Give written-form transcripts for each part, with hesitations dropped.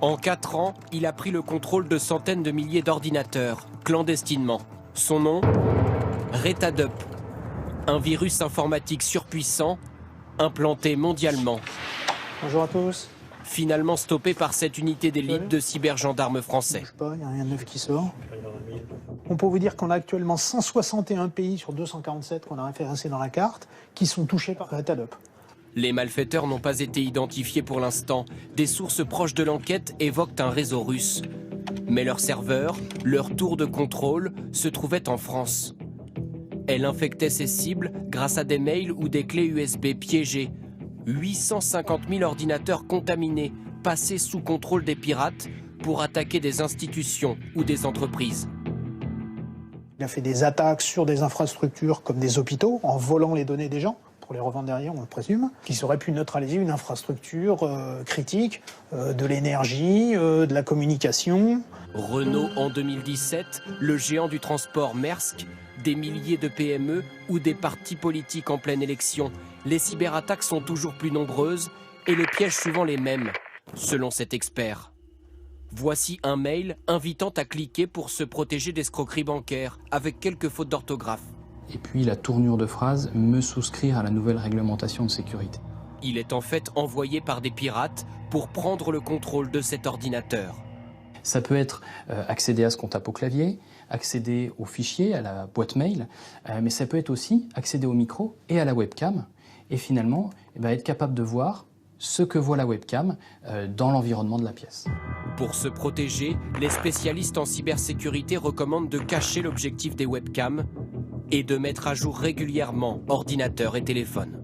En 4 ans, il a pris le contrôle de centaines de milliers d'ordinateurs, clandestinement. Son nom ? Retadup. Un virus informatique surpuissant, implanté mondialement. Bonjour à tous. Finalement stoppé par cette unité d'élite de cybergendarmes français. Il n'y a rien de neuf qui sort. On peut vous dire qu'on a actuellement 161 pays sur 247 qu'on a référencés dans la carte qui sont touchés par Retadup. Les malfaiteurs n'ont pas été identifiés pour l'instant. Des sources proches de l'enquête évoquent un réseau russe. Mais leur serveur, leur tour de contrôle, se trouvait en France. Elle infectait ses cibles grâce à des mails ou des clés USB piégées. 850 000 ordinateurs contaminés, passés sous contrôle des pirates pour attaquer des institutions ou des entreprises. Il a fait des attaques sur des infrastructures comme des hôpitaux en volant les données des gens pour les revendre derrière, on le présume, qui aurait pu neutraliser une infrastructure critique, de l'énergie, de la communication. Renault en 2017, le géant du transport Maersk, des milliers de PME ou des partis politiques en pleine élection. Les cyberattaques sont toujours plus nombreuses et les pièges souvent les mêmes, selon cet expert. Voici un mail invitant à cliquer pour se protéger d'escroqueries bancaires, avec quelques fautes d'orthographe. Et puis la tournure de phrase « me souscrire à la nouvelle réglementation de sécurité ». Il est en fait envoyé par des pirates pour prendre le contrôle de cet ordinateur. Ça peut être accéder à ce qu'on tape au clavier, accéder aux fichiers, à la boîte mail, mais ça peut être aussi accéder au micro et à la webcam, et finalement être capable de voir ce que voit la webcam dans l'environnement de la pièce. Pour se protéger, les spécialistes en cybersécurité recommandent de cacher l'objectif des webcams et de mettre à jour régulièrement ordinateurs et téléphones.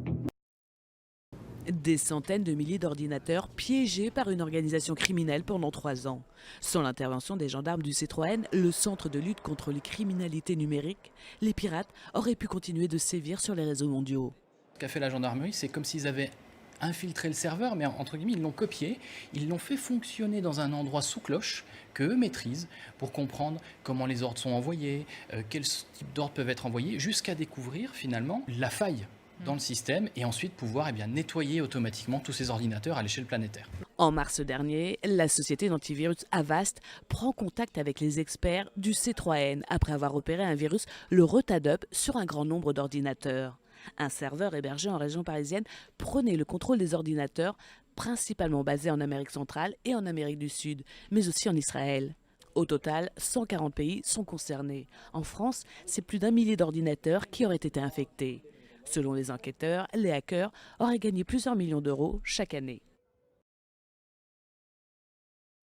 Des centaines de milliers d'ordinateurs piégés par une organisation criminelle pendant 3 ans. Sans l'intervention des gendarmes du C3N, le centre de lutte contre les criminalités numériques, les pirates auraient pu continuer de sévir sur les réseaux mondiaux. Ce qu'a fait la gendarmerie, c'est comme s'ils avaient infiltré le serveur, mais entre guillemets, ils l'ont copié, ils l'ont fait fonctionner dans un endroit sous cloche qu'eux maîtrisent pour comprendre comment les ordres sont envoyés, quels types d'ordres peuvent être envoyés, jusqu'à découvrir finalement la faille dans le système et ensuite pouvoir nettoyer automatiquement tous ces ordinateurs à l'échelle planétaire. En mars dernier, la société d'antivirus Avast prend contact avec les experts du C3N après avoir opéré un virus, le Retadup, sur un grand nombre d'ordinateurs. Un serveur hébergé en région parisienne prenait le contrôle des ordinateurs, principalement basés en Amérique centrale et en Amérique du Sud, mais aussi en Israël. Au total, 140 pays sont concernés. En France, c'est plus d'1 millier d'ordinateurs qui auraient été infectés. Selon les enquêteurs, les hackers auraient gagné plusieurs millions d'euros chaque année.